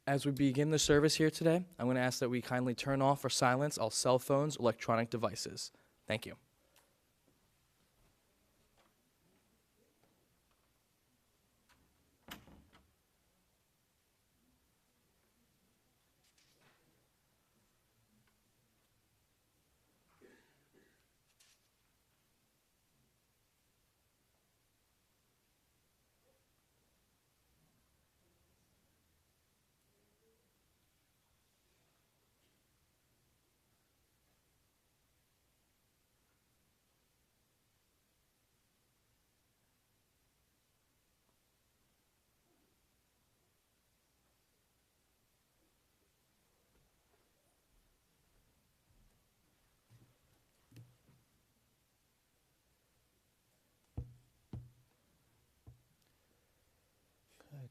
As we begin the service here today, I'm going to ask that we kindly turn off or silence all cell phones, electronic devices. Thank you.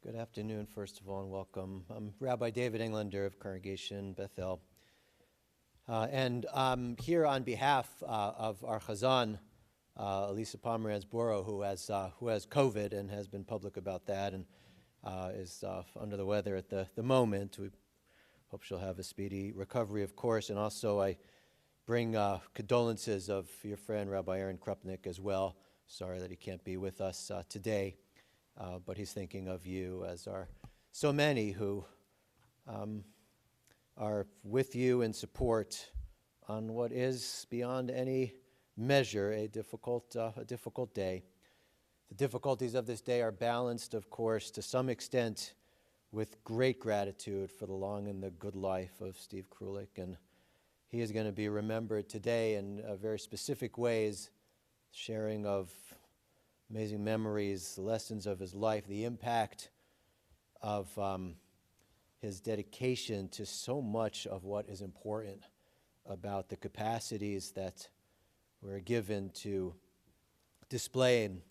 Good afternoon, first of all, and welcome. I'm Rabbi David Englander of Congregation Bethel. And I'm here on behalf of our Chazan, Elisa Pomeranz-Borough, who has COVID and has been public about that and is under the weather at the moment. We hope she'll have a speedy recovery, of course. And also I bring condolences of your friend, Rabbi Aaron Krupnick, as well. Sorry that he can't be with us today. But he's thinking of you, as are so many who are with you in support on what is beyond any measure a difficult day. The difficulties of this day are balanced, of course, to some extent with great gratitude for the long and the good life of Steve Krulik, and he is going to be remembered today in very specific ways, sharing of amazing memories, the lessons of his life, the impact of his dedication to so much of what is important about the capacities that we're given to display and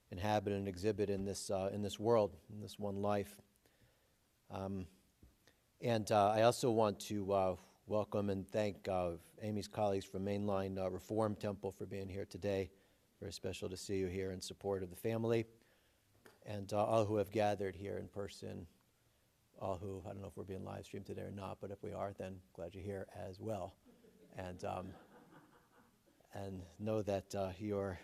inhabit and exhibit in this world, in this one life. And I also want to welcome and thank Amy's colleagues from Mainline Reform Temple for being here today. Very special to see you here in support of the family, and all who have gathered here in person, all who, I don't know if we're being live streamed today or not, but if we are, then glad you're here as well. And know that you're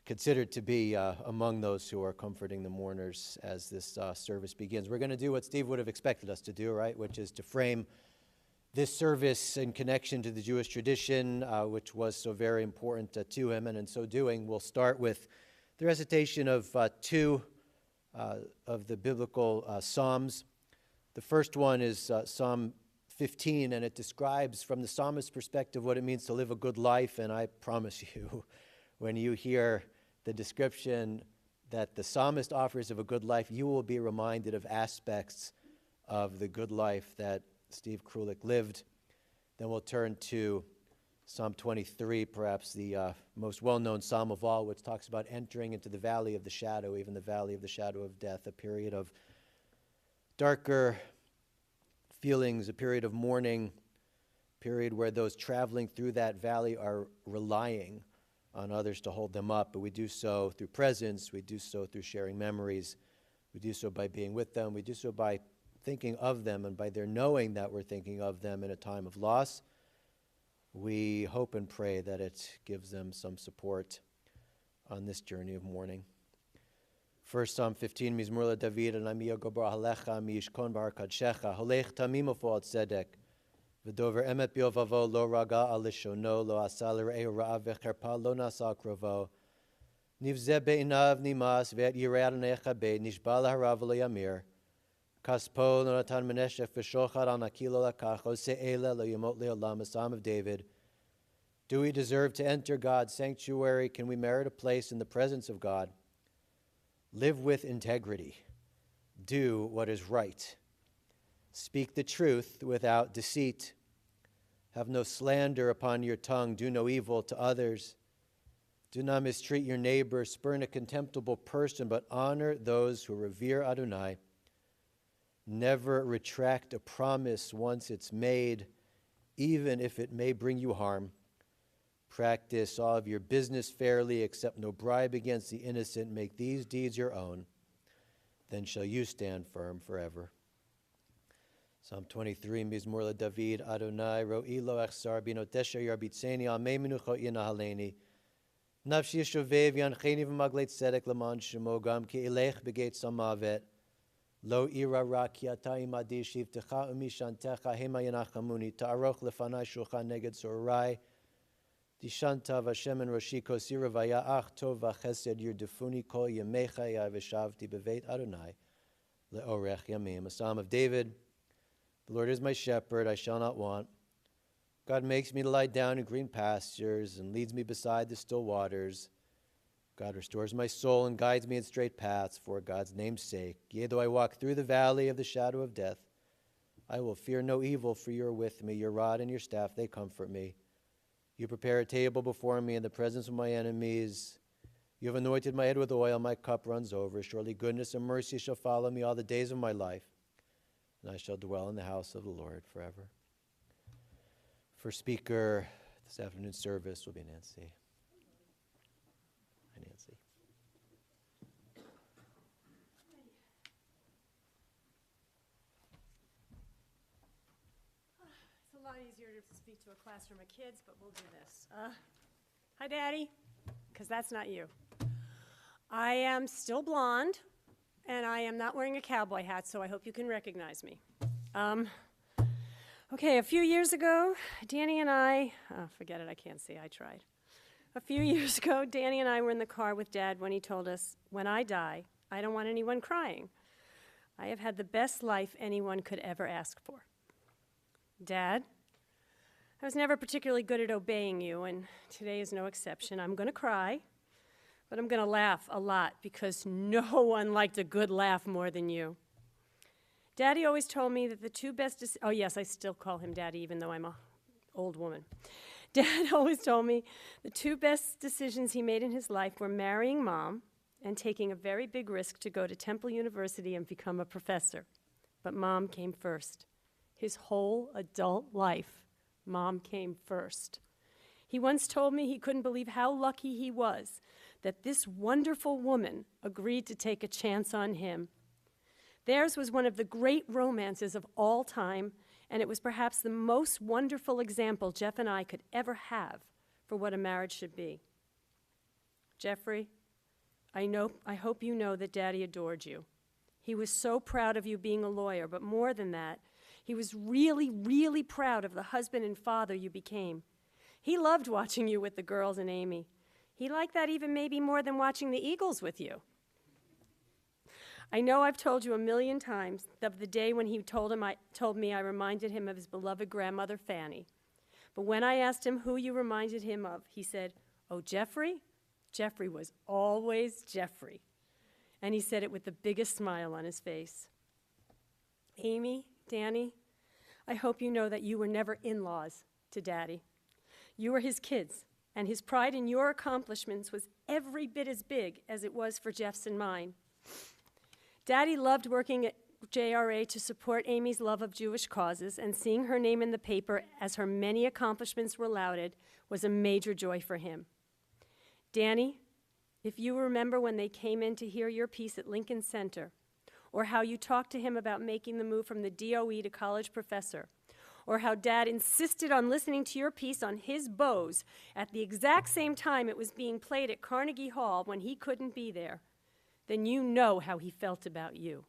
considered to be among those who are comforting the mourners as this service begins. We're going to do what Steve would have expected us to do, right, which is to frame this service in connection to the Jewish tradition, which was so very important to him, and in so doing, we'll start with the recitation of two of the biblical psalms. The first one is Psalm 15, and it describes from the psalmist's perspective what it means to live a good life, and I promise you, when you hear the description that the psalmist offers of a good life, you will be reminded of aspects of the good life that Steve Krulik lived. Then we'll turn to Psalm 23, perhaps the most well-known psalm of all, which talks about entering into the valley of the shadow, even the valley of the shadow of death, a period of darker feelings, a period of mourning, a period where those traveling through that valley are relying on others to hold them up. But we do so through presence, we do so through sharing memories, we do so by being with them, we do so by thinking of them, and by their knowing that we're thinking of them in a time of loss, we hope and pray that it gives them some support on this journey of mourning. First, Psalm 15, Mizmor LaDavid, Anami Yogobar Halecha, Miyishkon Bar Kadshecha, Holech Tamim Ufo Tzedek, V'dover Emet Biovavo, Lo Raga Al Lishono, Lo Asa L'Re'eu Ra'av V'cherpa, Lo Nasa Krovo, Nivzeh Be'inav Nimas, Ve'et Yirei Adonai Chabed, Nishba L'Harav Lo Yamir, Kaspo Lo Natan Meneshech V'shochad Al Nakilo Lakach, Ose Eila Lo Yamot Le'olam, a Psalm of David. Do we deserve to enter God's sanctuary? Can we merit a place in the presence of God? Live with integrity. Do what is right. Speak the truth without deceit. Have no slander upon your tongue. Do no evil to others. Do not mistreat your neighbor. Spurn a contemptible person, but honor those who revere Adonai. Never retract a promise once it's made, even if it may bring you harm. Practice all of your business fairly, accept no bribe against the innocent. Make these deeds your own. Then shall you stand firm forever. Psalm 23, Mizmor David, Adonai, Ro'i lo echsar, binotesha yarbitzeni, amei menuchot yinahaleni. Nafshi yeshovev yancheni v'maglet tzedek leman shemo, gam ki elech begeit samavet. Lo ira ra ki ata imadi shivtecha umishantecha hema yanachamuni, ta'aroch lefanai shulchan neged sorai. Dishanta v'Hashem en roshi kosira v'ya'ach tov v'chesed yirdefuni kol yemecha yaveshavti bevet Adonai le'orech yamim. A Psalm of David. The Lord is my shepherd, I shall not want. God makes me to lie down in green pastures and leads me beside the still waters. God restores my soul and guides me in straight paths for God's name's sake. Yea, though I walk through the valley of the shadow of death, I will fear no evil, for you are with me. Your rod and your staff, they comfort me. You prepare a table before me in the presence of my enemies. You have anointed my head with oil, my cup runs over. Surely goodness and mercy shall follow me all the days of my life, and I shall dwell in the house of the Lord forever. First speaker this afternoon's service will be Nancy. Hi, Nancy. It's a lot easier to speak to a classroom of kids, but we'll do this. Hi, Daddy, because that's not you. I am still blonde, and I am not wearing a cowboy hat, so I hope you can recognize me. Okay, a few years ago, Danny and I, forget it, I can't see, I tried. A few years ago, Danny and I were in the car with Dad when he told us, when I die, I don't want anyone crying. I have had the best life anyone could ever ask for. Dad, I was never particularly good at obeying you, and today is no exception. I'm going to cry, but I'm going to laugh a lot because no one liked a good laugh more than you. Daddy always told me that the two best, oh yes, I still call him Daddy even though I'm an old woman. Dad always told me the two best decisions he made in his life were marrying Mom and taking a very big risk to go to Temple University and become a professor. But Mom came first. His whole adult life, Mom came first. He once told me he couldn't believe how lucky he was that this wonderful woman agreed to take a chance on him. Theirs was one of the great romances of all time, and it was perhaps the most wonderful example Jeff and I could ever have for what a marriage should be. Jeffrey, I hope you know that Daddy adored you. He was so proud of you being a lawyer, but more than that, he was really, really proud of the husband and father you became. He loved watching you with the girls and Amy. He liked that even maybe more than watching the Eagles with you. I know I've told you a million times of the day when he told me I reminded him of his beloved grandmother, Fanny. But when I asked him who you reminded him of, he said, "Oh, Jeffrey? Jeffrey was always Jeffrey." And he said it with the biggest smile on his face. Amy, Danny, I hope you know that you were never in-laws to Daddy. You were his kids, and his pride in your accomplishments was every bit as big as it was for Jeff's and mine. Daddy loved working at JRA to support Amy's love of Jewish causes, and seeing her name in the paper as her many accomplishments were lauded was a major joy for him. Danny, if you remember when they came in to hear your piece at Lincoln Center, or how you talked to him about making the move from the DOE to college professor, or how Dad insisted on listening to your piece on his bows at the exact same time it was being played at Carnegie Hall when he couldn't be there, then you know how he felt about you.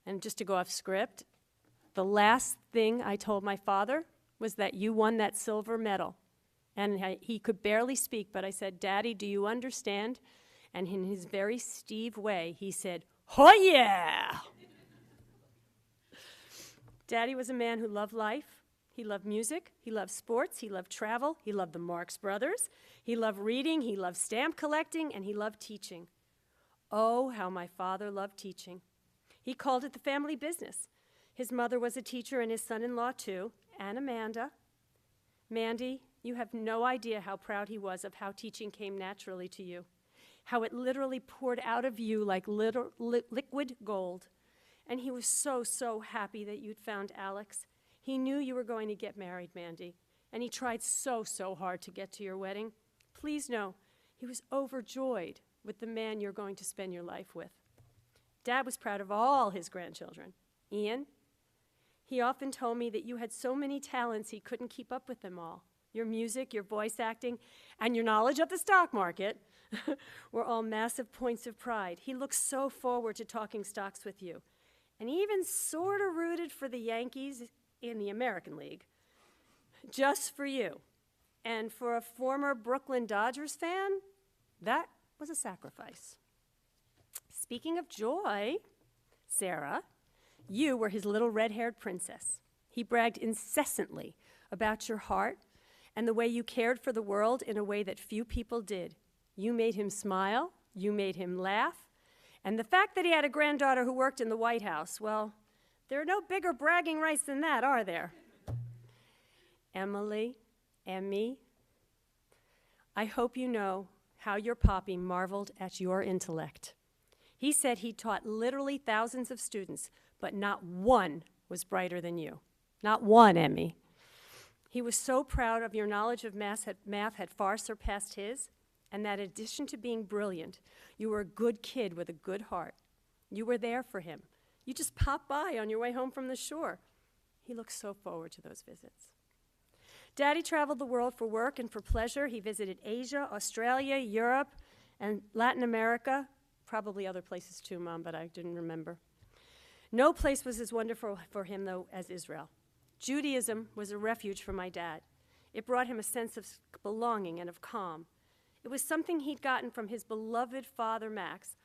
And just to go off script, the last thing I told my father was that you won that silver medal. And he could barely speak, but I said, "Daddy, do you understand?" And in his very Steve way, he said, "Oh yeah!" Daddy was a man who loved life. He loved music. He loved sports. He loved travel. He loved the Marx Brothers. He loved reading. He loved stamp collecting. And he loved teaching. Oh, how my father loved teaching. He called it the family business. His mother was a teacher and his son-in-law too, and Amanda. Mandy, you have no idea how proud he was of how teaching came naturally to you, how it literally poured out of you like liquid gold. And he was so, so happy that you'd found Alex. He knew you were going to get married, Mandy, and he tried so, so hard to get to your wedding. Please know, he was overjoyed with the man you're going to spend your life with. Dad was proud of all his grandchildren. Ian, He often told me that you had so many talents he couldn't keep up with them all. Your music, your voice acting, and your knowledge of the stock market were all massive points of pride. He looked so forward to talking stocks with you. And he even sort of rooted for the Yankees in the American League, just for you. And for a former Brooklyn Dodgers fan, that was a sacrifice. Speaking of joy, Sarah, you were his little red-haired princess. He bragged incessantly about your heart and the way you cared for the world in a way that few people did. You made him smile, you made him laugh, and the fact that he had a granddaughter who worked in the White House, well, there are no bigger bragging rights than that, are there? Emily, Emmy, I hope you know how your poppy marveled at your intellect. He said he taught literally thousands of students, but not one was brighter than you. Not one, Emmy. He was so proud of your knowledge of math had far surpassed his, and that in addition to being brilliant, you were a good kid with a good heart. You were there for him. You just popped by on your way home from the shore. He looked so forward to those visits. Daddy traveled the world for work and for pleasure. He visited Asia, Australia, Europe, and Latin America. Probably other places too, Mom, but I didn't remember. No place was as wonderful for him, though, as Israel. Judaism was a refuge for my dad. It brought him a sense of belonging and of calm. It was something he'd gotten from his beloved father, Max,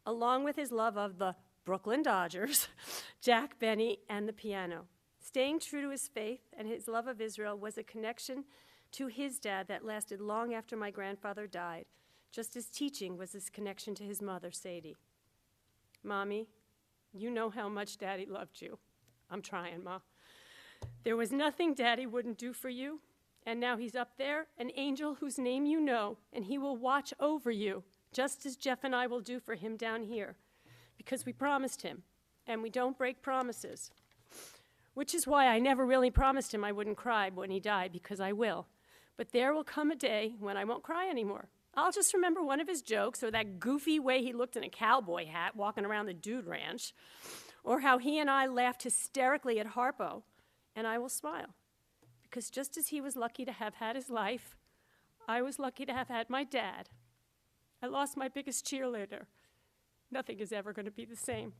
along with his love of the Brooklyn Dodgers, Jack Benny, and the piano. Staying true to his faith and his love of Israel was a connection to his dad that lasted long after my grandfather died, just as teaching was his connection to his mother, Sadie. Mommy, you know how much Daddy loved you. I'm trying, Ma. There was nothing Daddy wouldn't do for you, and now he's up there, an angel whose name you know, and he will watch over you, just as Jeff and I will do for him down here, because we promised him, and we don't break promises. Which is why I never really promised him I wouldn't cry when he died, because I will. But there will come a day when I won't cry anymore. I'll just remember one of his jokes, or that goofy way he looked in a cowboy hat walking around the Dude Ranch, or how he and I laughed hysterically at Harpo, and I will smile. Because just as he was lucky to have had his life, I was lucky to have had my dad. I lost my biggest cheerleader. Nothing is ever going to be the same.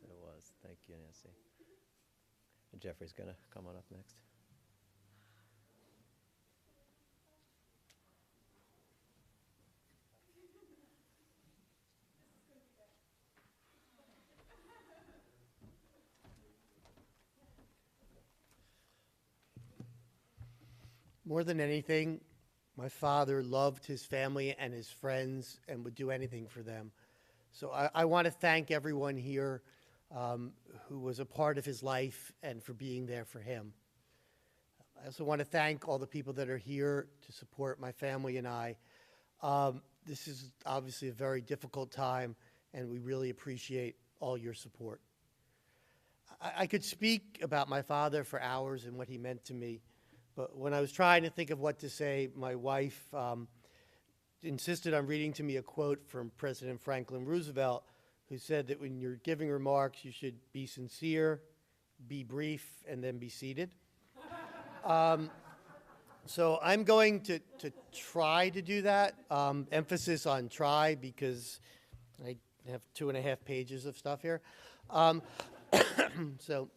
It was. Thank you, Nancy. And Jeffrey's going to come on up next. More than anything, my father loved his family and his friends and would do anything for them. So I want to thank everyone here who was a part of his life and for being there for him. I also want to thank all the people that are here to support my family and I. This is obviously a very difficult time, and we really appreciate all your support. I could speak about my father for hours and what he meant to me. But when I was trying to think of what to say, my wife insisted on reading to me a quote from President Franklin Roosevelt, who said that when you're giving remarks, you should be sincere, be brief, and then be seated. So I'm going to try to do that. Emphasis on try, because I have 2.5 pages of stuff here. So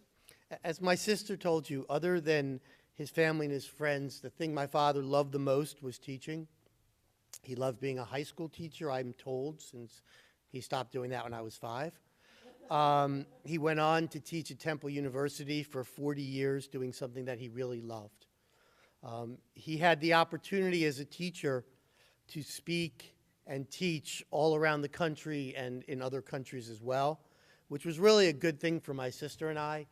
as my sister told you, other than his family and his friends, the thing my father loved the most was teaching. He loved being a high school teacher, I'm told, since he stopped doing that when I was 5. He went on to teach at Temple University for 40 years, doing something that he really loved. He had the opportunity as a teacher to speak and teach all around the country and in other countries as well, which was really a good thing for my sister and I.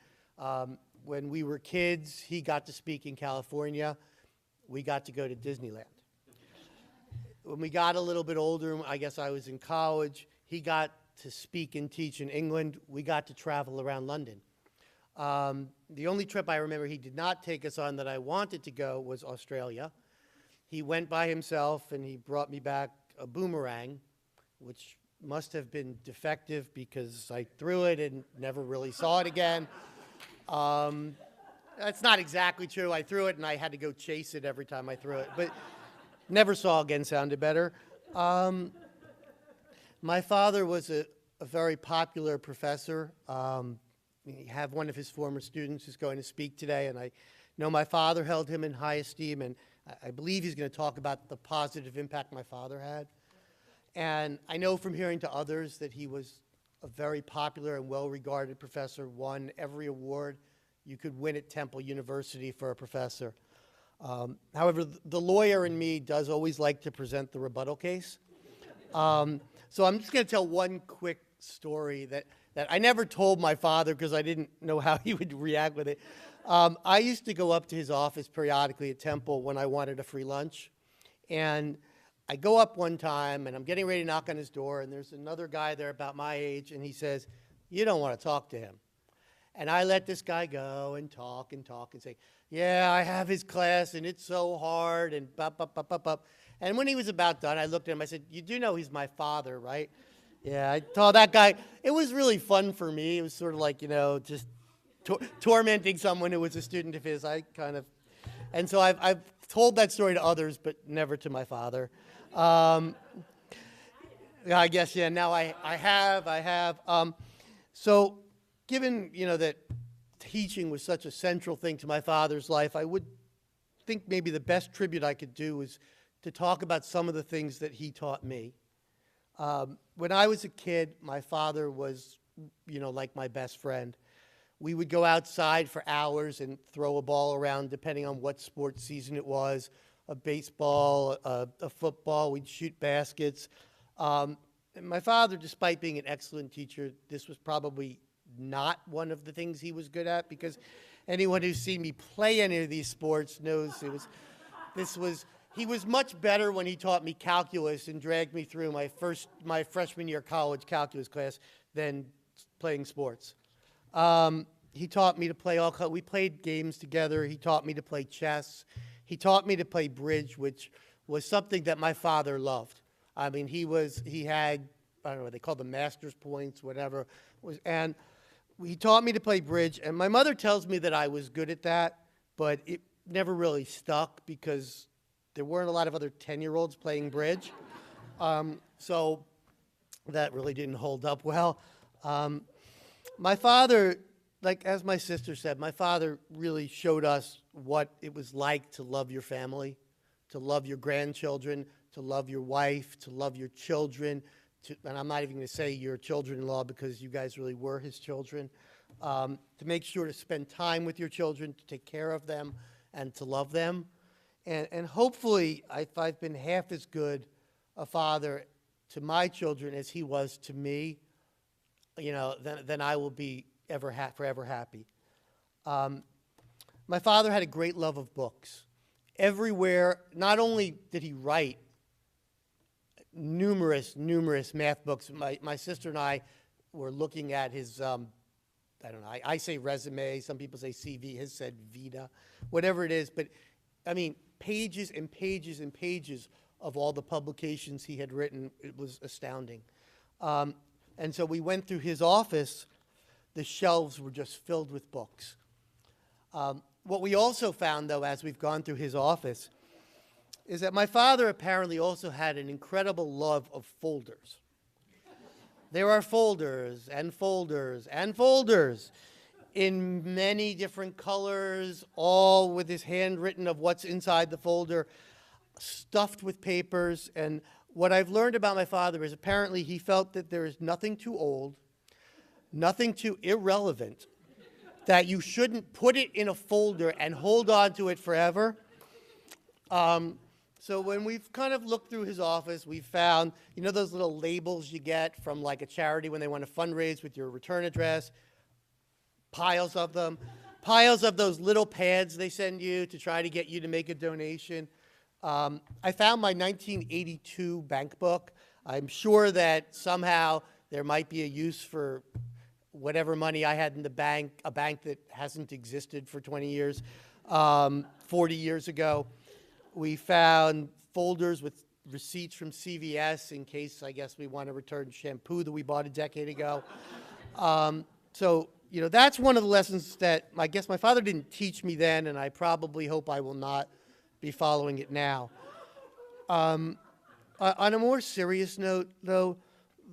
When we were kids, he got to speak in California. We got to go to Disneyland. When we got a little bit older, I guess I was in college, he got to speak and teach in England. We got to travel around London. The only trip I remember he did not take us on that I wanted to go was Australia. He went by himself and he brought me back a boomerang, which must have been defective because I threw it and never really saw it again. That's not exactly true. I threw it and I had to go chase it every time I threw it, but never saw again sounded better. My father was a very popular professor. We have one of his former students who's going to speak today, and I know my father held him in high esteem, and I believe he's going to talk about the positive impact my father had. And I know from hearing to others that he was a very popular and well-regarded professor, won every award you could win at Temple University for a professor. However, the lawyer in me does always like to present the rebuttal case. So I'm just going to tell one quick story that I never told my father because I didn't know how he would react with it. I used to go up to his office periodically at Temple when I wanted a free lunch. And I go up one time, and I'm getting ready to knock on his door, and there's another guy there about my age, and he says, "You don't want to talk to him." And I let this guy go and talk and say, "Yeah, I have his class, and it's so hard," and bop, bop, bop, bop, bop. And when he was about done, I looked at him, I said, "You do know he's my father, right?" Yeah, I told that guy. It was really fun for me. It was sort of like, just tormenting someone who was a student of his. And so I've told that story to others, but never to my father. I guess, yeah, now I have. So given, that teaching was such a central thing to my father's life, I would think maybe the best tribute I could do is to talk about some of the things that he taught me. When I was a kid, my father was, like my best friend. We would go outside for hours and throw a ball around depending on what sports season it was, a baseball, a football, we'd shoot baskets. And my father, despite being an excellent teacher, this was probably not one of the things he was good at, because anyone who's seen me play any of these sports knows he was much better when he taught me calculus and dragged me through my freshman year college calculus class than playing sports. He taught me to play we played games together. He taught me to play chess. He taught me to play bridge, which was something that my father loved. I mean, he had, I don't know what they call the master's points, whatever. And he taught me to play bridge. And my mother tells me that I was good at that, but it never really stuck because there weren't a lot of other 10-year-olds playing bridge. So that really didn't hold up well. My father, as my sister said, my father really showed us what it was like to love your family, to love your grandchildren, to love your wife, to love your children, and I'm not even going to say your children-in-law because you guys really were his children, to make sure to spend time with your children, to take care of them, and to love them. And hopefully, if I've been half as good a father to my children as he was to me, then I will be forever happy. My father had a great love of books. Everywhere, not only did he write numerous math books, my sister and I were looking at his, I don't know, I say resume, some people say CV, his said Vita, whatever it is, but I mean, pages and pages and pages of all the publications he had written. It was astounding. And so we went through his office. The shelves were just filled with books. What we also found, though, as we've gone through his office, is that my father apparently also had an incredible love of folders. There are folders and folders and folders in many different colors, all with his handwritten of what's inside the folder, stuffed with papers. And what I've learned about my father is apparently he felt that there is nothing too old, nothing too irrelevant, that you shouldn't put it in a folder and hold on to it forever. So when we've kind of looked through his office, we've found, those little labels you get from like a charity when they want to fundraise with your return address, piles of them, piles of those little pads they send you to try to get you to make a donation. I found my 1982 bank book. I'm sure that somehow there might be a use for whatever money I had in the bank, a bank that hasn't existed for 20 years, 40 years ago. We found folders with receipts from CVS in case, I guess, we want to return shampoo that we bought a decade ago. So, you know, that's one of the lessons that I guess my father didn't teach me then, and I probably hope I will not be following it now. On a more serious note, though,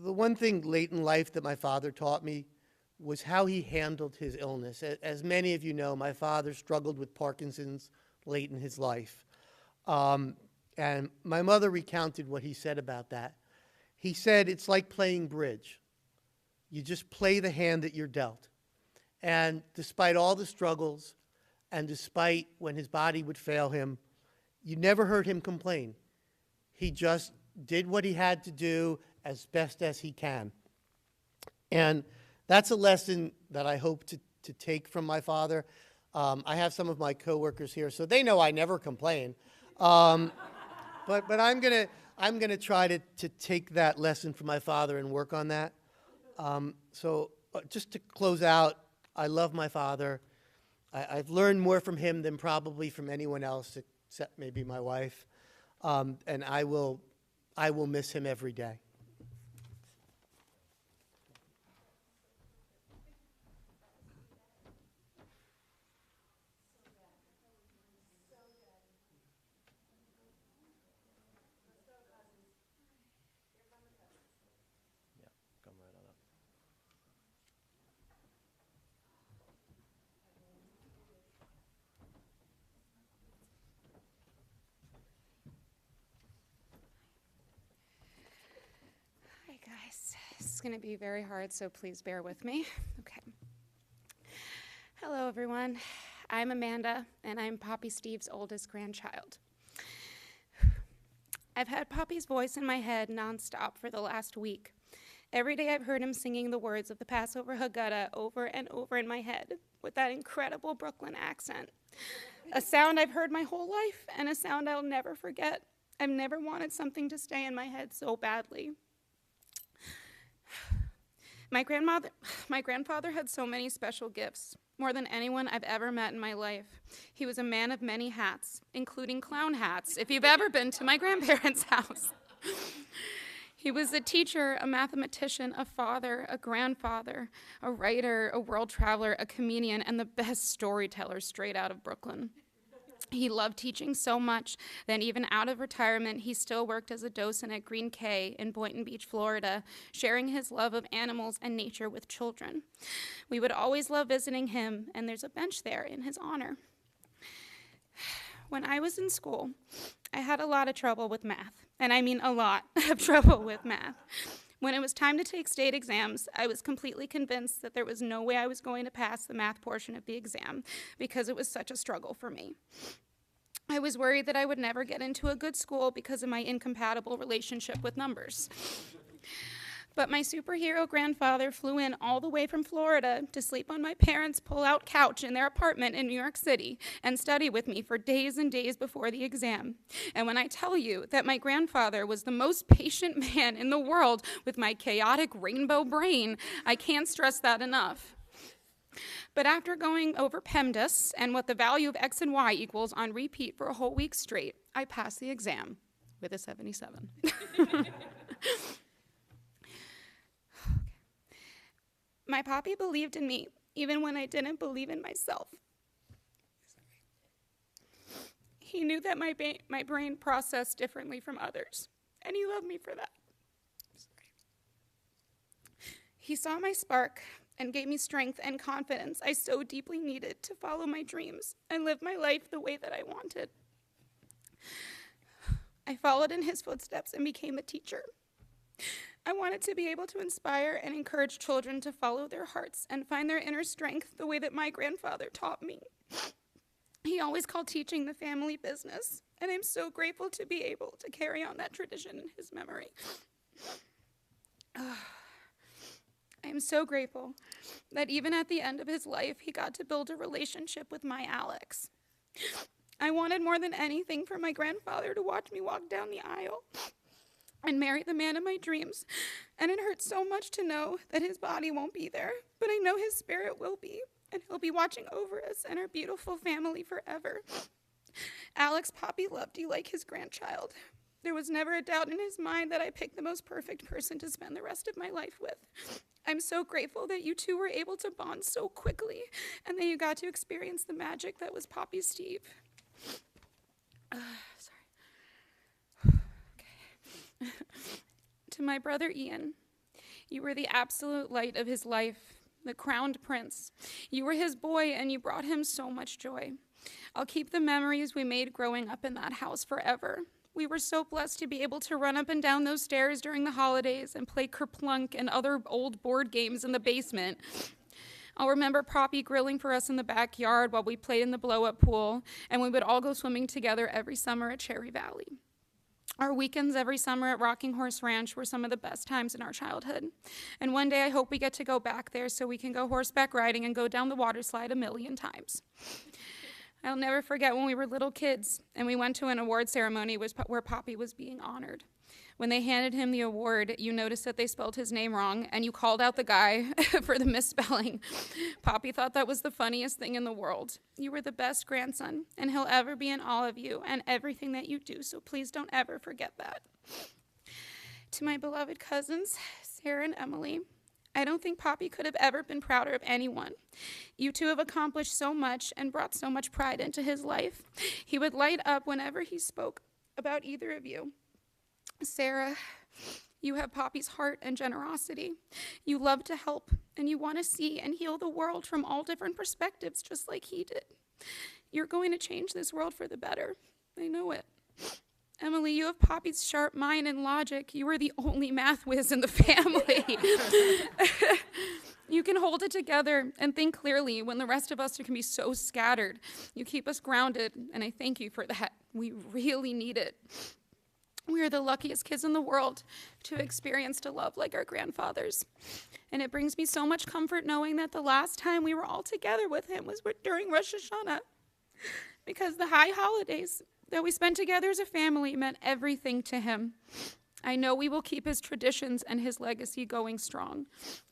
the one thing late in life that my father taught me was how he handled his illness. As many of you know, my father struggled with Parkinson's late in his life. And my mother recounted what he said about that. He said, it's like playing bridge. You just play the hand that you're dealt. And despite all the struggles, and despite when his body would fail him, you never heard him complain. He just did what he had to do as best as he can. And that's a lesson that I hope to take from my father. I have some of my coworkers here, so they know I never complain. But I'm gonna try to take that lesson from my father and work on that. So just to close out, I love my father. I've learned more from him than probably from anyone else, except maybe my wife. And I will miss him every day. Come right on up. Hi guys, this is going to be very hard, so please bear with me. Okay. Hello everyone, I'm Amanda, and I'm Poppy Steve's oldest grandchild. I've had Poppy's voice in my head nonstop for the last week. Every day I've heard him singing the words of the Passover Haggadah over and over in my head with that incredible Brooklyn accent. A sound I've heard my whole life and a sound I'll never forget. I've never wanted something to stay in my head so badly. My grandfather had so many special gifts, more than anyone I've ever met in my life. He was a man of many hats, including clown hats, if you've ever been to my grandparents' house. He was a teacher, a mathematician, a father, a grandfather, a writer, a world traveler, a comedian, and the best storyteller straight out of Brooklyn. He loved teaching so much that even out of retirement, he still worked as a docent at Green K in Boynton Beach, Florida, sharing his love of animals and nature with children. We would always love visiting him, and there's a bench there in his honor. When I was in school, I had a lot of trouble with math, and I mean a lot of trouble with math. When it was time to take state exams, I was completely convinced that there was no way I was going to pass the math portion of the exam because it was such a struggle for me. I was worried that I would never get into a good school because of my incompatible relationship with numbers. But my superhero grandfather flew in all the way from Florida to sleep on my parents' pull-out couch in their apartment in New York City and study with me for days and days before the exam. And when I tell you that my grandfather was the most patient man in the world with my chaotic rainbow brain, I can't stress that enough. But after going over PEMDAS and what the value of X and Y equals on repeat for a whole week straight, I passed the exam with a 77. My papi believed in me, even when I didn't believe in myself. He knew that my brain processed differently from others, and he loved me for that. He saw my spark and gave me strength and confidence I so deeply needed to follow my dreams and live my life the way that I wanted. I followed in his footsteps and became a teacher. I wanted to be able to inspire and encourage children to follow their hearts and find their inner strength the way that my grandfather taught me. He always called teaching the family business, and I'm so grateful to be able to carry on that tradition in his memory. I am so grateful that even at the end of his life, he got to build a relationship with my Alex. I wanted more than anything for my grandfather to watch me walk down the aisle and marry the man of my dreams. And it hurts so much to know that his body won't be there, but I know his spirit will be, and he'll be watching over us and our beautiful family forever. Alex, Poppy loved you like his grandchild. There was never a doubt in his mind that I picked the most perfect person to spend the rest of my life with. I'm so grateful that you two were able to bond so quickly and that you got to experience the magic that was Poppy Steve. To my brother Ian, you were the absolute light of his life, the crowned prince. You were his boy and you brought him so much joy. I'll keep the memories we made growing up in that house forever. We were so blessed to be able to run up and down those stairs during the holidays and play Kerplunk and other old board games in the basement. I'll remember Poppy grilling for us in the backyard while we played in the blow-up pool, and we would all go swimming together every summer at Cherry Valley. Our weekends every summer at Rocking Horse Ranch were some of the best times in our childhood. And one day I hope we get to go back there so we can go horseback riding and go down the water slide 1,000,000 times. I'll never forget when we were little kids and we went to an award ceremony where Poppy was being honored. When they handed him the award, you noticed that they spelled his name wrong and you called out the guy for the misspelling. Poppy thought that was the funniest thing in the world. You were the best grandson, and he'll ever be in all of you and everything that you do, so please don't ever forget that. To my beloved cousins, Sarah and Emily, I don't think Poppy could have ever been prouder of anyone. You two have accomplished so much and brought so much pride into his life. He would light up whenever he spoke about either of you. Sarah, you have Poppy's heart and generosity. You love to help, and you want to see and heal the world from all different perspectives, just like he did. You're going to change this world for the better. I know it. Emily, you have Poppy's sharp mind and logic. You are the only math whiz in the family. You can hold it together and think clearly when the rest of us can be so scattered. You keep us grounded, and I thank you for that. We really need it. We are the luckiest kids in the world to have experienced a love like our grandfathers. And it brings me so much comfort knowing that the last time we were all together with him was during Rosh Hashanah, because the high holidays that we spent together as a family meant everything to him. I know we will keep his traditions and his legacy going strong.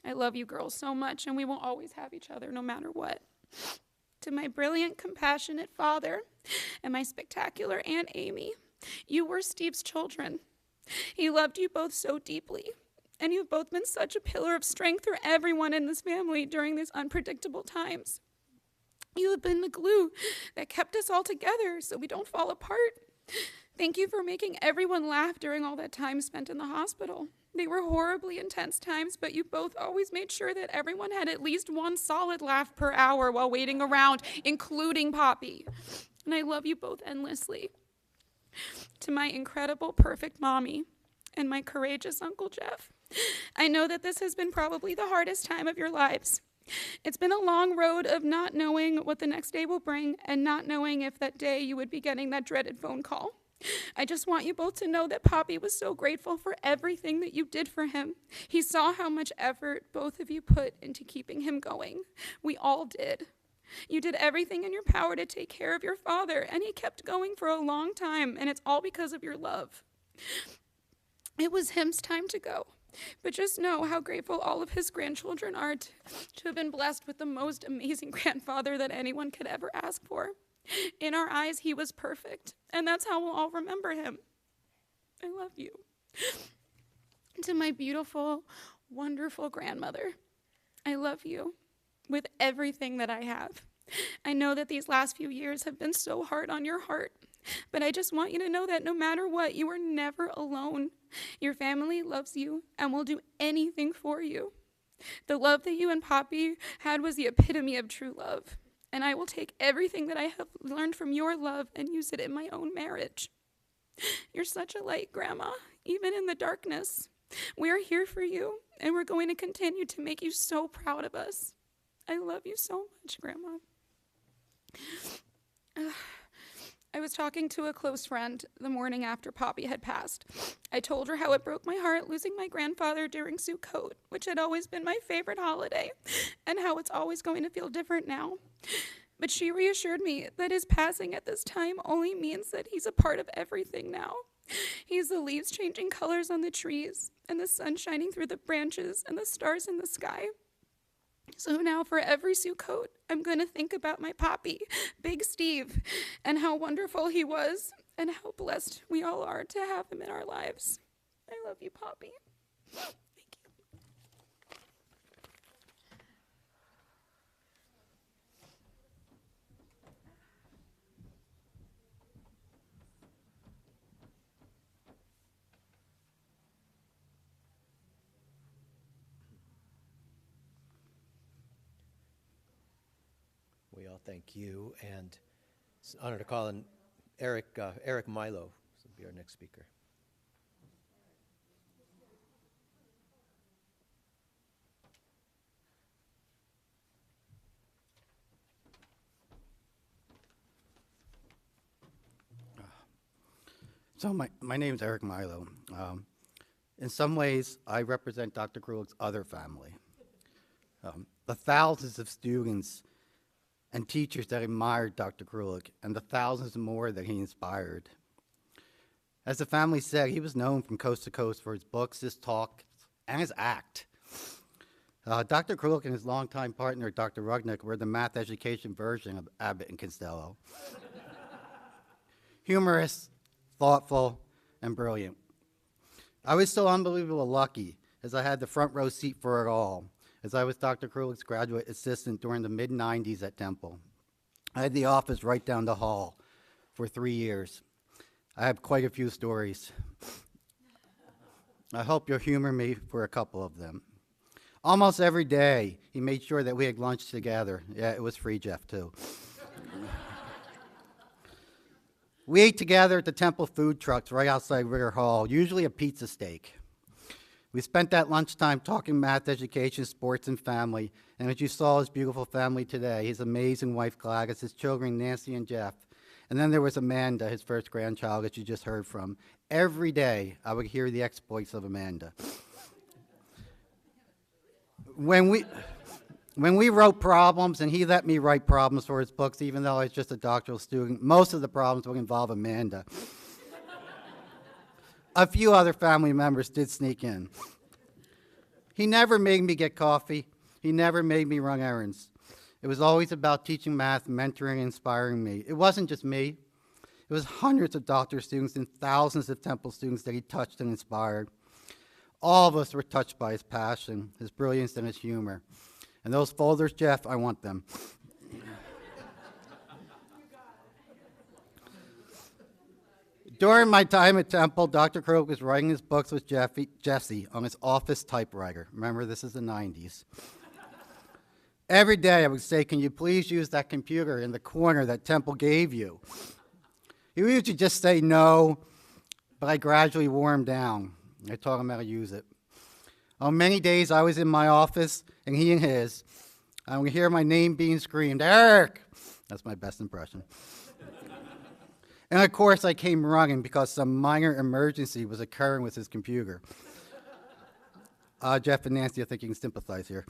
I love you girls so much, and we will always have each other no matter what. To my brilliant, compassionate father and my spectacular Aunt Amy, you were Steve's children. He loved you both so deeply, and you've both been such a pillar of strength for everyone in this family during these unpredictable times. You have been the glue that kept us all together so we don't fall apart. Thank you for making everyone laugh during all that time spent in the hospital. They were horribly intense times, but you both always made sure that everyone had at least one solid laugh per hour while waiting around, including Poppy. And I love you both endlessly. To my incredible, perfect mommy and my courageous Uncle Jeff, I know that this has been probably the hardest time of your lives. It's been a long road of not knowing what the next day will bring and not knowing if that day you would be getting that dreaded phone call. I just want you both to know that Poppy was so grateful for everything that you did for him. He saw how much effort both of you put into keeping him going. We all did. You did everything in your power to take care of your father, and he kept going for a long time, and it's all because of your love. It was him's time to go, but just know how grateful all of his grandchildren are to have been blessed with the most amazing grandfather that anyone could ever ask for. In our eyes, he was perfect, and that's how we'll all remember him. I love you. To my beautiful, wonderful grandmother, I love you with everything that I have. I know that these last few years have been so hard on your heart, but I just want you to know that no matter what, you are never alone. Your family loves you and will do anything for you. The love that you and Poppy had was the epitome of true love, and I will take everything that I have learned from your love and use it in my own marriage. You're such a light, Grandma, even in the darkness. We are here for you, and we're going to continue to make you so proud of us. I love you so much, Grandma. I was talking to a close friend the morning after Poppy had passed. I told her how it broke my heart losing my grandfather during Sukkot, which had always been my favorite holiday, and how it's always going to feel different now. But she reassured me that his passing at this time only means that he's a part of everything now, He's the leaves changing colors on the trees, and the sun shining through the branches, and the stars in the sky. So now for every Sukkot, I'm going to think about my Poppy, Big Steve, and how wonderful he was, and how blessed we all are to have him in our lives. I love you, Poppy. Thank you. We all thank you, and it's an honor to call in Eric Milo. This will be our next speaker. So my name is Eric Milo. In some ways, I represent Dr. Krulik's other family. The thousands of students and teachers that admired Dr. Krulik, and the thousands more that he inspired. As the family said, he was known from coast to coast for his books, his talks, and his act. Dr. Krulik and his longtime partner, Dr. Rugnick, were the math education version of Abbott and Costello. Humorous, thoughtful, and brilliant. I was so unbelievably lucky, as I had the front row seat for it all, as I was Dr. Krulik's graduate assistant during the mid-90s at Temple. I had the office right down the hall for 3 years. I have quite a few stories. I hope you'll humor me for a couple of them. Almost every day, he made sure that we had lunch together. Yeah, it was free, Jeff, too. We ate together at the Temple food trucks right outside Ritter Hall, usually a pizza steak. We spent that lunchtime talking math, education, sports, and family. And as you saw his beautiful family today, his amazing wife Gladys, his children Nancy and Jeff. And then there was Amanda, his first grandchild that you just heard from. Every day I would hear the exploits of Amanda. When we wrote problems, and he let me write problems for his books, even though I was just a doctoral student, most of the problems would involve Amanda. A few other family members did sneak in. He never made me get coffee. He never made me run errands. It was always about teaching math, mentoring, and inspiring me. It wasn't just me. It was hundreds of doctoral students and thousands of Temple students that he touched and inspired. All of us were touched by his passion, his brilliance, and his humor. And those folders, Jeff, I want them. During my time at Temple, Dr. Krulik was writing his books with Jesse on his office typewriter. Remember, this is the 90s. Every day I would say, can you please use that computer in the corner that Temple gave you? He would usually just say no, but I gradually wore him down. I taught him how to use it. On many days I was in my office, and he in his. I would hear my name being screamed, Eric! That's my best impression. And of course I came running because some minor emergency was occurring with his computer. Jeff and Nancy, I think you can sympathize here.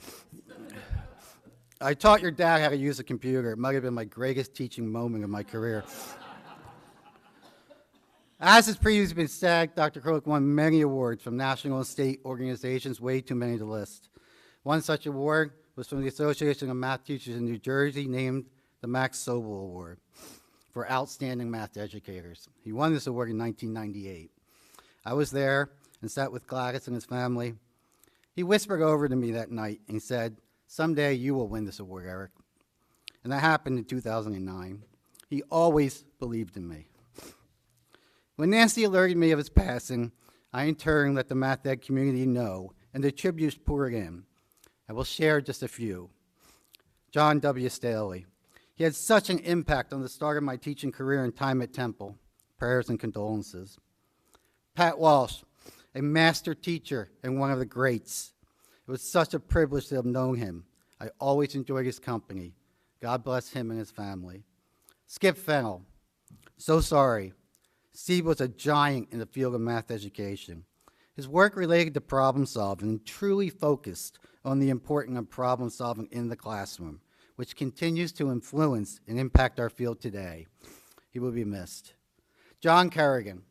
I taught your dad how to use a computer. It might have been my greatest teaching moment of my career. As has previously been said, Dr. Krulik won many awards from national and state organizations, way too many to list. One such award was from the Association of Math Teachers in New Jersey, named the Max Sobel Award for Outstanding Math Educators. He won this award in 1998. I was there and sat with Gladys and his family. He whispered over to me that night and said, someday you will win this award, Eric. And that happened in 2009. He always believed in me. When Nancy alerted me of his passing, I in turn let the math ed community know, and the tributes poured in. I will share just a few. John W. Staley. He had such an impact on the start of my teaching career and time at Temple. Prayers and condolences. Pat Walsh, a master teacher and one of the greats. It was such a privilege to have known him. I always enjoyed his company. God bless him and his family. Skip Fennell. So sorry. Steve was a giant in the field of math education. His work related to problem solving and truly focused on the importance of problem solving in the classroom, which continues to influence and impact our field today. He will be missed. John Kerrigan.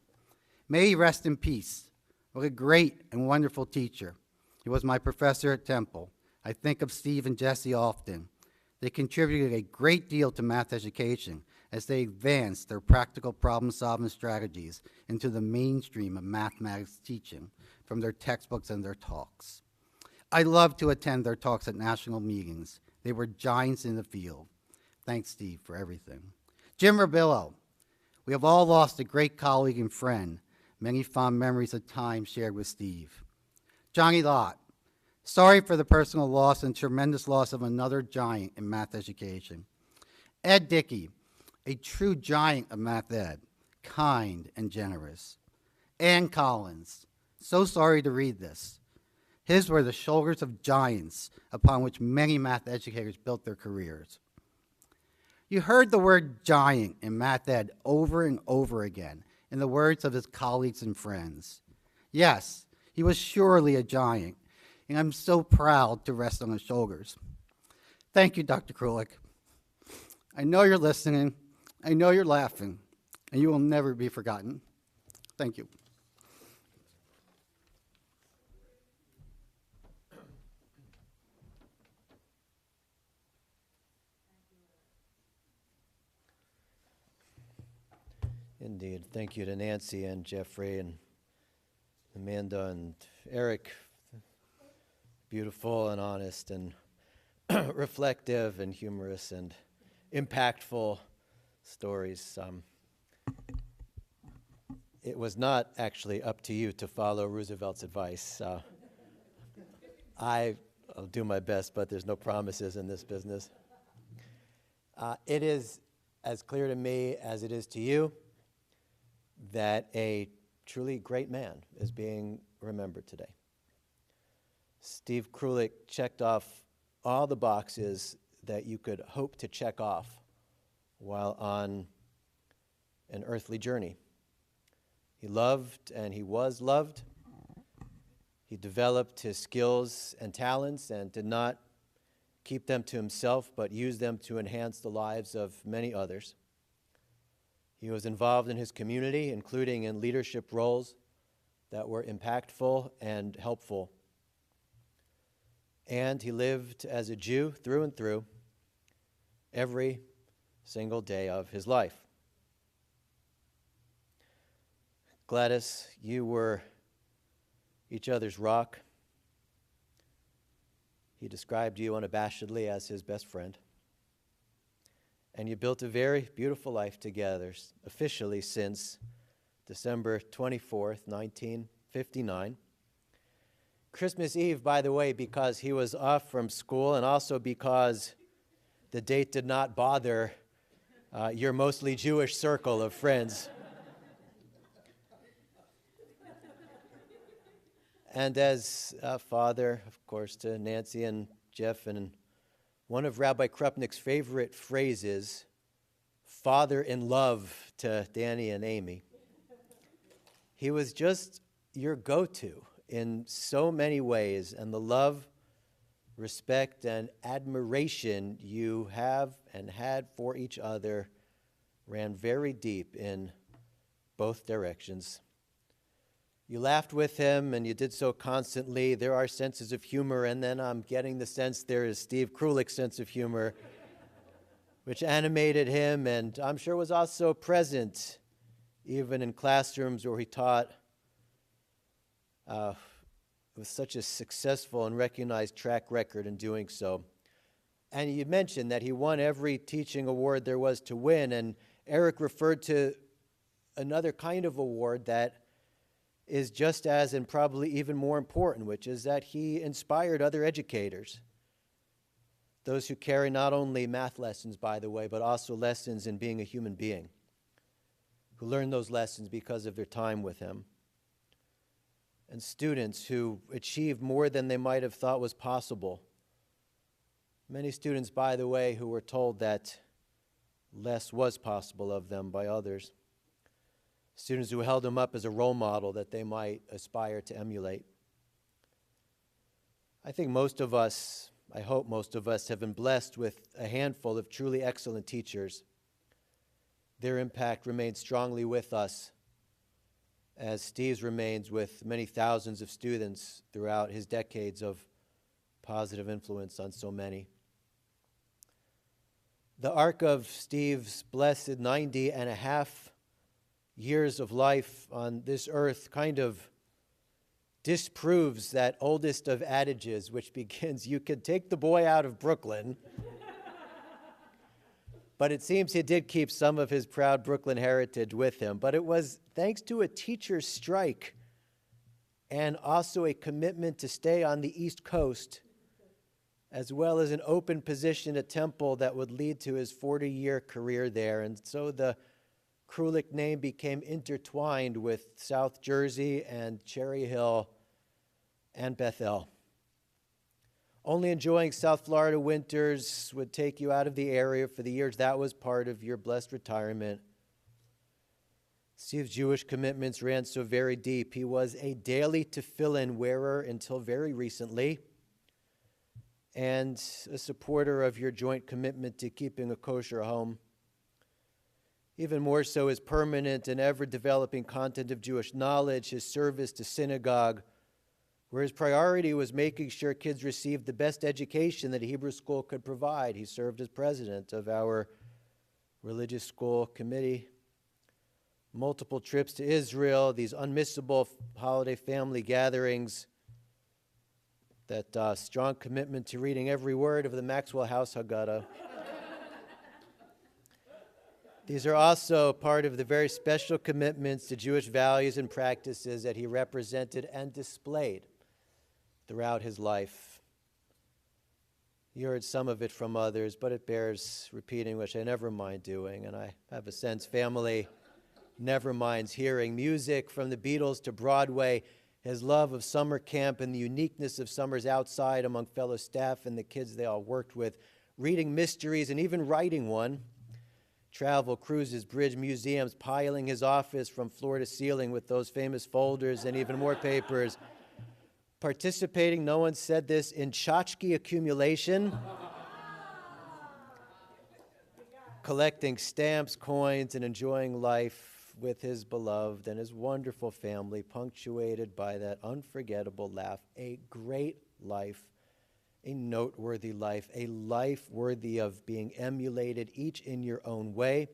May he rest in peace. What a great and wonderful teacher. He was my professor at Temple. I think of Steve and Jesse often. They contributed a great deal to math education as they advanced their practical problem-solving strategies into the mainstream of mathematics teaching from their textbooks and their talks. I loved to attend their talks at national meetings. They were giants in the field. Thanks, Steve, for everything. Jim Rabillo. We have all lost a great colleague and friend. Many fond memories of time shared with Steve. Johnny Lott. Sorry for the personal loss and tremendous loss of another giant in math education. Ed Dickey, a true giant of math ed, kind and generous. Ann Collins, so sorry to read this. His were the shoulders of giants upon which many math educators built their careers. You heard the word giant in math ed over and over again in the words of his colleagues and friends. Yes, he was surely a giant, and I'm so proud to rest on his shoulders. Thank you, Dr. Krulik. I know you're listening, I know you're laughing, and you will never be forgotten. Thank you. Indeed. Thank you to Nancy and Jeffrey and Amanda and Eric. Beautiful and honest and reflective and humorous and impactful stories. It was not actually up to you to follow Roosevelt's advice. I'll do my best, but there's no promises in this business. It is as clear to me as it is to you that a truly great man is being remembered today. Steve Krulik checked off all the boxes that you could hope to check off while on an earthly journey. He loved and he was loved. He developed his skills and talents and did not keep them to himself, but used them to enhance the lives of many others. He was involved in his community, including in leadership roles that were impactful and helpful. And he lived as a Jew through and through every single day of his life. Gladys, you were each other's rock. He described you unabashedly as his best friend. And you built a very beautiful life together, officially since December 24th, 1959. Christmas Eve, by the way, because he was off from school and also because the date did not bother your mostly Jewish circle of friends. And as a father, of course, to Nancy and Jeff, and one of Rabbi Krupnik's favorite phrases, father in love to Danny and Amy. He was just your go-to in so many ways, and the love, respect, and admiration you have and had for each other ran very deep in both directions. You laughed with him, and you did so constantly. There are senses of humor, and then I'm getting the sense there is Steve Krulik's sense of humor, which animated him, and I'm sure was also present even in classrooms where he taught with such a successful and recognized track record in doing so. And you mentioned that he won every teaching award there was to win, and Eric referred to another kind of award that is just as and probably even more important, which is that he inspired other educators, those who carry not only math lessons, by the way, but also lessons in being a human being, who learned those lessons because of their time with him, and students who achieved more than they might have thought was possible. Many students, by the way, who were told that less was possible of them by others. Students who held him up as a role model that they might aspire to emulate. I think most of us, I hope most of us, have been blessed with a handful of truly excellent teachers. Their impact remains strongly with us as Steve's remains with many thousands of students throughout his decades of positive influence on so many. The arc of Steve's blessed 90 and a half years of life on this earth kind of disproves that oldest of adages, which begins, you could take the boy out of Brooklyn, but it seems he did keep some of his proud Brooklyn heritage with him. But it was thanks to a teacher's strike and also a commitment to stay on the East Coast, as well as an open position at Temple that would lead to his 40-year career there. And so the Krulik name became intertwined with South Jersey and Cherry Hill and Bethel. Only enjoying South Florida winters would take you out of the area for the years that was part of your blessed retirement. Steve's Jewish commitments ran so very deep. He was a daily tefillin wearer until very recently, and a supporter of your joint commitment to keeping a kosher home. Even more so, his permanent and ever-developing content of Jewish knowledge, his service to synagogue, where his priority was making sure kids received the best education that a Hebrew school could provide. He served as president of our religious school committee. Multiple trips to Israel, these unmissable holiday family gatherings, that strong commitment to reading every word of the Maxwell House Haggadah. These are also part of the very special commitments to Jewish values and practices that he represented and displayed throughout his life. You heard some of it from others, but it bears repeating, which I never mind doing, and I have a sense family never minds hearing. Music from the Beatles to Broadway, his love of summer camp and the uniqueness of summers outside among fellow staff and the kids they all worked with, reading mysteries and even writing one, travel, cruises, bridge, museums, piling his office from floor to ceiling with those famous folders and even more papers, participating, no one said this, in tchotchke accumulation, collecting stamps, coins, and enjoying life with his beloved and his wonderful family, punctuated by that unforgettable laugh. A great life, a noteworthy life, a life worthy of being emulated, each in your own way,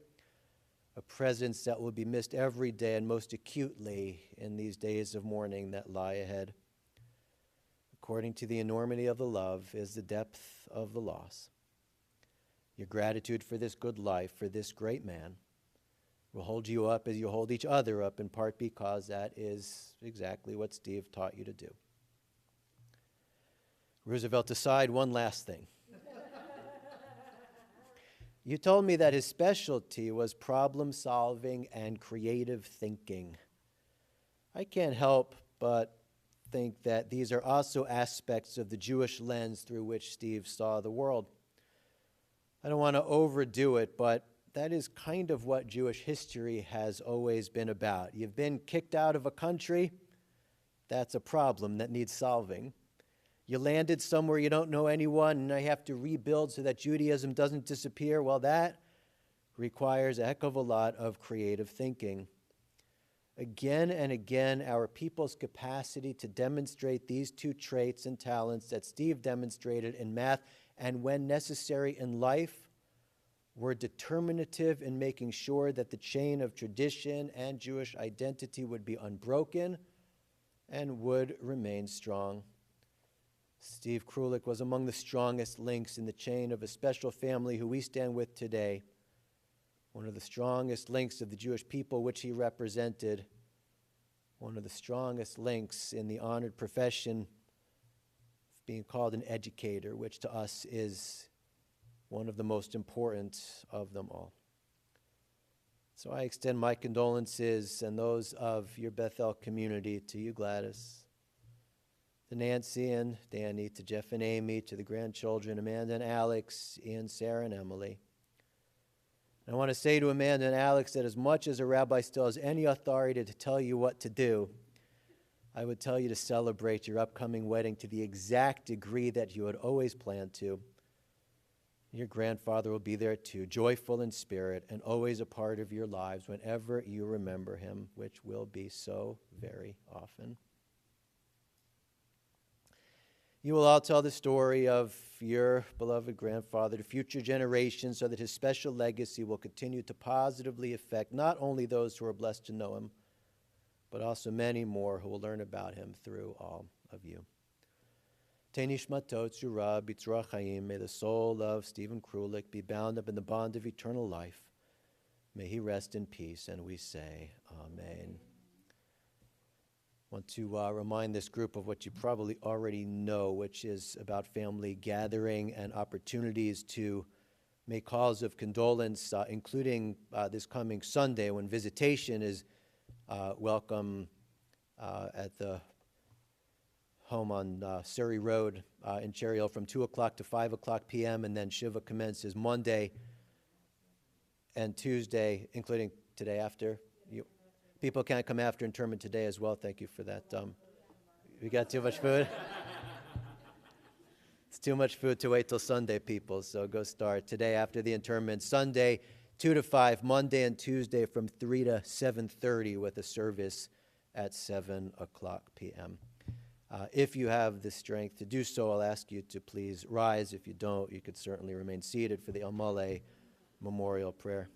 a presence that will be missed every day and most acutely in these days of mourning that lie ahead. According to the enormity of the love is the depth of the loss. Your gratitude for this good life, for this great man, will hold you up as you hold each other up, in part because that is exactly what Steve taught you to do. Roosevelt aside, one last thing. You told me that his specialty was problem solving and creative thinking. I can't help but think that these are also aspects of the Jewish lens through which Steve saw the world. I don't want to overdo it, but that is kind of what Jewish history has always been about. You've been kicked out of a country, that's a problem that needs solving. You landed somewhere you don't know anyone, and now you have to rebuild so that Judaism doesn't disappear. Well, that requires a heck of a lot of creative thinking. Again and again, our people's capacity to demonstrate these two traits and talents that Steve demonstrated in math and, when necessary in life, were determinative in making sure that the chain of tradition and Jewish identity would be unbroken and would remain strong. Steve Krulik was among the strongest links in the chain of a special family who we stand with today, one of the strongest links of the Jewish people which he represented, one of the strongest links in the honored profession of being called an educator, which to us is one of the most important of them all. So I extend my condolences and those of your Bethel community to you, Gladys, to Nancy and Danny, to Jeff and Amy, to the grandchildren, Amanda and Alex, Ian, Sarah, and Emily. And I want to say to Amanda and Alex that as much as a rabbi still has any authority to tell you what to do, I would tell you to celebrate your upcoming wedding to the exact degree that you had always planned to. Your grandfather will be there too, joyful in spirit and always a part of your lives whenever you remember him, which will be so very often. You will all tell the story of your beloved grandfather to future generations so that his special legacy will continue to positively affect not only those who are blessed to know him, but also many more who will learn about him through all of you. Tenishmatot Zura B'tzra Chaim, may the soul of Stephen Krulik be bound up in the bond of eternal life. May he rest in peace, and we say, Amen. I want to remind this group of what you probably already know, which is about family gathering and opportunities to make calls of condolence, including this coming Sunday when visitation is welcome at the home on Surrey Road in Cherry Hill from 2 o'clock to 5 o'clock p.m., and then Shiva commences Monday and Tuesday, including today after. People can't come after interment today as well. Thank you for that. We got too much food? It's too much food to wait till Sunday, people, so go start today after the interment. Sunday, 2 to 5, Monday and Tuesday from 3 to 7:30 with a service at 7 o'clock p.m. If you have the strength to do so, I'll ask you to please rise. If you don't, you could certainly remain seated for the El Maleh memorial prayer.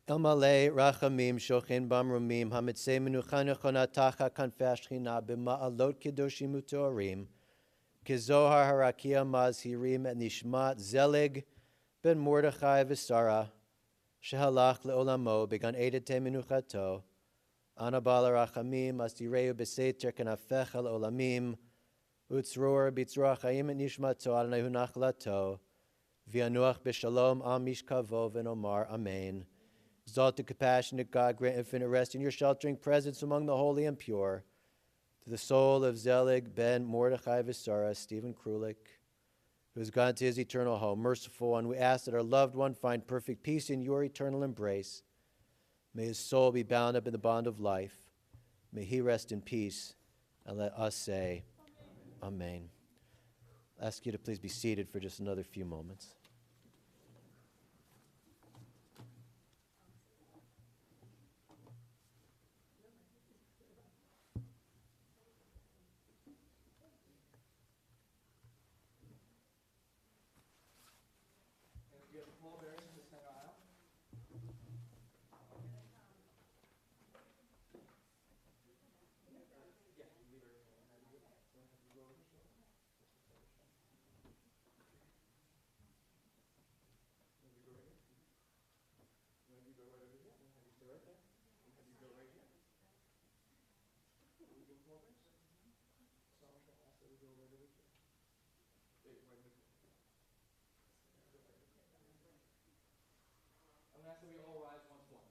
El Maleh Rachamim Shochin Bamrumim Hamitzei Menucha Nechona Tacha Kanfei Shechina B'Ma'alot Kedoshim U'Toarim Kezohar Harakia Mazhirim Et Nishmat Zelig Ben Mordechai V'Sara Shehalach Le'olamo Began Edete Menuchato Ana Bala Rachamim Asireu B'Seiter Kanafecha Le'olamim Utzror B'Tzra Chaim Et Nishmato Adonai Hu Nachlato V'Yanuach B'Shalom Am Mishkavo V'Nomar Amen. Exalted, compassionate God, grant infinite rest in your sheltering presence among the holy and pure. To the soul of Zelig ben Mordechai V'Sara, Stephen Krulik, who has gone to his eternal home, merciful one, we ask that our loved one find perfect peace in your eternal embrace. May his soul be bound up in the bond of life. May he rest in peace, and let us say, Amen. I'll ask you to please be seated for just another few moments. I'm going to ask that we all rise once more.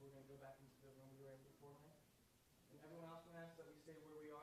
We're going to go back into the room we were in beforehand. And everyone else, I'm going to ask that we stay where we are.